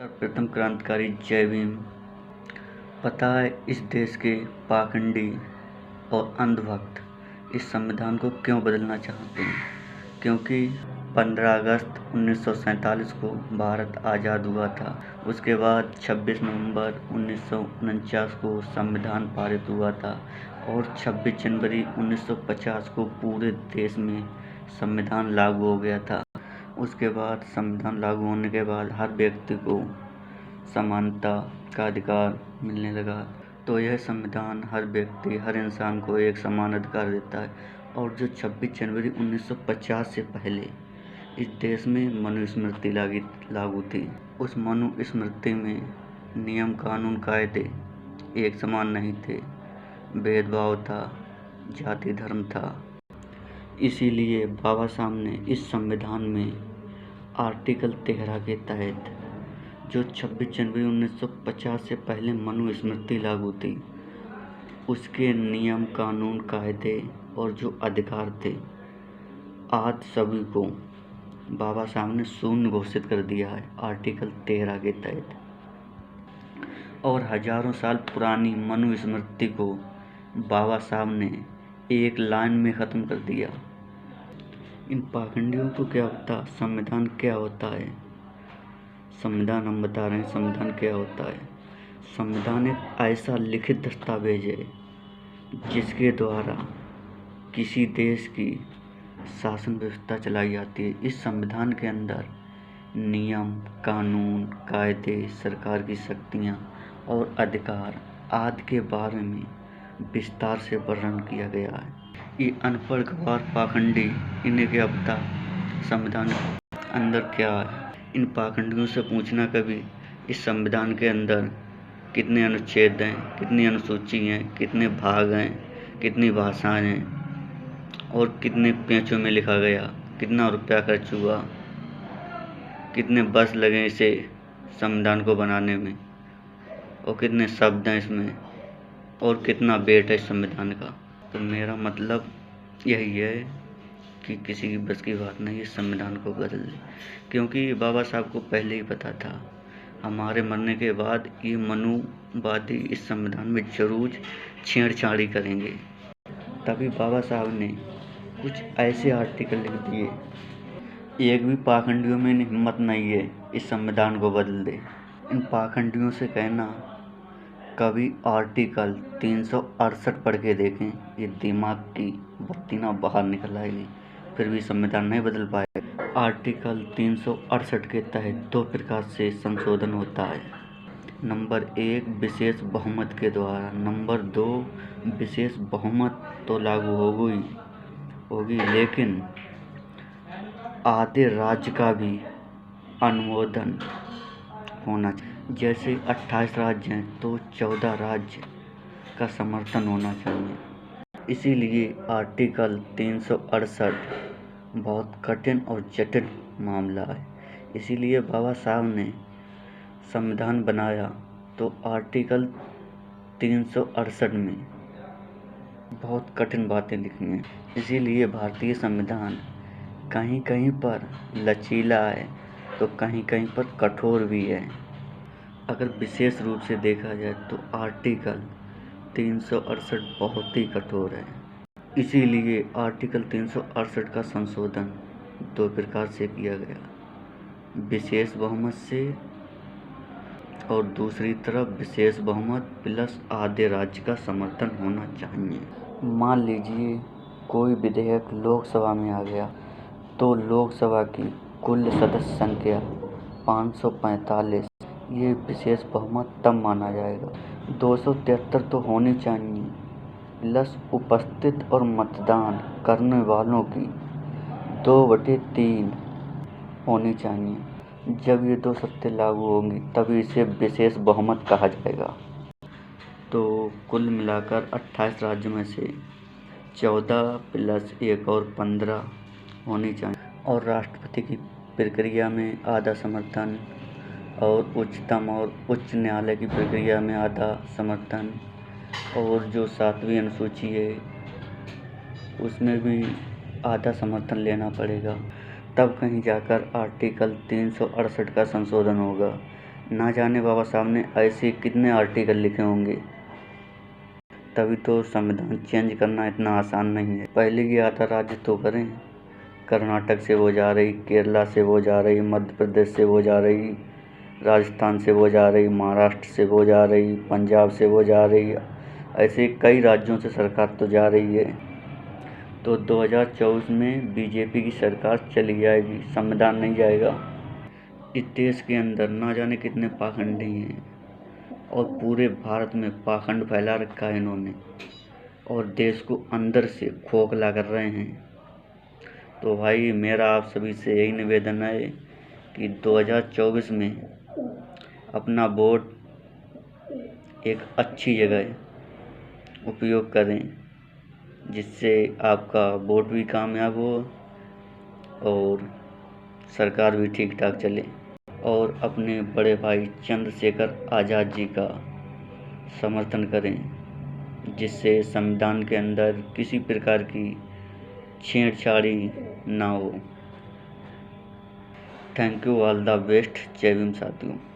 प्रथम क्रांतिकारी जय भीम। पता है इस देश के पाखंडी और अंधभक्त इस संविधान को क्यों बदलना चाहते हैं? क्योंकि 15 अगस्त 1947 को भारत आज़ाद हुआ था। उसके बाद 26 नवंबर 1949 को संविधान पारित हुआ था और 26 जनवरी 1950 को पूरे देश में संविधान लागू हो गया था। उसके बाद संविधान लागू होने के बाद हर व्यक्ति को समानता का अधिकार मिलने लगा। तो यह संविधान हर व्यक्ति, हर इंसान को एक समान अधिकार देता है। और जो 26 जनवरी 1950 से पहले इस देश में मनुस्मृति लागू थी, उस मनुस्मृति में नियम, कानून, कायदे एक समान नहीं थे, भेदभाव था, जाति धर्म था। इसीलिए बाबा साहब ने इस संविधान में आर्टिकल 13 के तहत जो 26 जनवरी 1950 से पहले मनुस्मृति लागू थी, उसके नियम, कानून, कायदे और जो अधिकार थे, आज सभी को बाबा साहब ने शून्य घोषित कर दिया है आर्टिकल 13 के तहत। और हजारों साल पुरानी मनुस्मृति को बाबा साहब ने एक लाइन में ख़त्म कर दिया। इन पाखंडियों को क्या पता संविधान क्या होता है। संविधान हम बता रहे हैं, संविधान क्या होता है। संविधान एक ऐसा लिखित दस्तावेज है जिसके द्वारा किसी देश की शासन व्यवस्था चलाई जाती है। इस संविधान के अंदर नियम, कानून, कायदे, सरकार की शक्तियाँ और अधिकार आदि के बारे में विस्तार से वर्णन किया गया है। ये अनपढ़, गंवार, पाखंडी, इन्हें क्या पता संविधान अंदर क्या है। इन पाखंडियों से पूछना कभी इस संविधान के अंदर कितने अनुच्छेद हैं, कितनी अनुसूची हैं, कितने भाग हैं, कितनी भाषाएं हैं और कितने पेजों में लिखा गया, कितना रुपया खर्च हुआ, कितने वर्ष लगे इसे संविधान को बनाने में और कितने शब्द हैं इसमें और कितना वेट है इस संविधान का। तो मेरा मतलब यही है कि किसी की बस की बात नहीं है संविधान को बदल दे, क्योंकि बाबा साहब को पहले ही पता था हमारे मरने के बाद ये मनुवादी इस संविधान में जरूर छेड़छाड़ी करेंगे। तभी बाबा साहब ने कुछ ऐसे आर्टिकल लिख दिए, एक भी पाखंडियों में हिम्मत नहीं है इस संविधान को बदल दे। इन पाखंडियों से कहना कभी आर्टिकल 368 पढ़ के देखें, ये दिमाग की बत्ती ना बाहर निकल आएगी, फिर भी संविधान नहीं बदल पाएगा। आर्टिकल 368 के तहत 2 प्रकार से संशोधन होता है। नंबर 1 विशेष बहुमत के द्वारा, नंबर 2 विशेष बहुमत तो लागू होगी लेकिन आधे राज्य का भी अनुमोदन होना चाहिए। जैसे 28 राज्य हैं तो 14 राज्य का समर्थन होना चाहिए। इसीलिए आर्टिकल 368 बहुत कठिन और जटिल मामला है। इसीलिए बाबा साहब ने संविधान बनाया तो आर्टिकल 368 में बहुत कठिन बातें लिखी हैं। इसीलिए भारतीय संविधान कहीं कहीं पर लचीला है तो कहीं कहीं पर कठोर भी है। अगर विशेष रूप से देखा जाए तो आर्टिकल 368 बहुत ही कठोर है। इसीलिए आर्टिकल 368 का संशोधन 2 प्रकार से किया गया, विशेष बहुमत से और दूसरी तरफ विशेष बहुमत प्लस आधे राज्य का समर्थन होना चाहिए। मान लीजिए कोई विधेयक लोकसभा में आ गया तो लोकसभा की कुल सदस्य संख्या 545, ये विशेष बहुमत तब माना जाएगा। 273 तो होनी चाहिए प्लस उपस्थित और मतदान करने वालों की 2/3 होनी चाहिए। जब ये 2 शर्तें लागू होंगी तभी इसे विशेष बहुमत कहा जाएगा। तो कुल मिलाकर 28 राज्यों में से 14 प्लस 1 और 15 होनी चाहिए। और राष्ट्रपति की प्रक्रिया में आधा समर्थन और उच्चतम और उच्च न्यायालय की प्रक्रिया में आधा समर्थन, और जो 7वीं अनुसूची है उसमें भी आधा समर्थन लेना पड़ेगा, तब कहीं जाकर आर्टिकल 368 का संशोधन होगा। ना जाने बाबा साहब ने ऐसे कितने आर्टिकल लिखे होंगे, तभी तो संविधान चेंज करना इतना आसान नहीं है। पहले की आता राज्य तो करें, कर्नाटक से वो जा रही, केरला से वो जा रही, मध्य प्रदेश से वो जा रही, राजस्थान से वो जा रही, महाराष्ट्र से वो जा रही, पंजाब से वो जा रही, ऐसे कई राज्यों से सरकार तो जा रही है। तो 2024 में बीजेपी की सरकार चली जाएगी, संविधान नहीं जाएगा। इस देश के अंदर ना जाने कितने पाखंडी हैं और पूरे भारत में पाखंड फैला रखा है इन्होंने, और देश को अंदर से खोखला कर रहे हैं। तो भाई मेरा आप सभी से यही निवेदन है कि 2024 में अपना वोट एक अच्छी जगह उपयोग करें, जिससे आपका वोट भी कामयाब हो और सरकार भी ठीक ठाक चले, और अपने बड़े भाई चंद्रशेखर आज़ाद जी का समर्थन करें, जिससे संविधान के अंदर किसी प्रकार की छेड़छाड़ी ना हो। Thank you, all the best. जय भीम साथियों।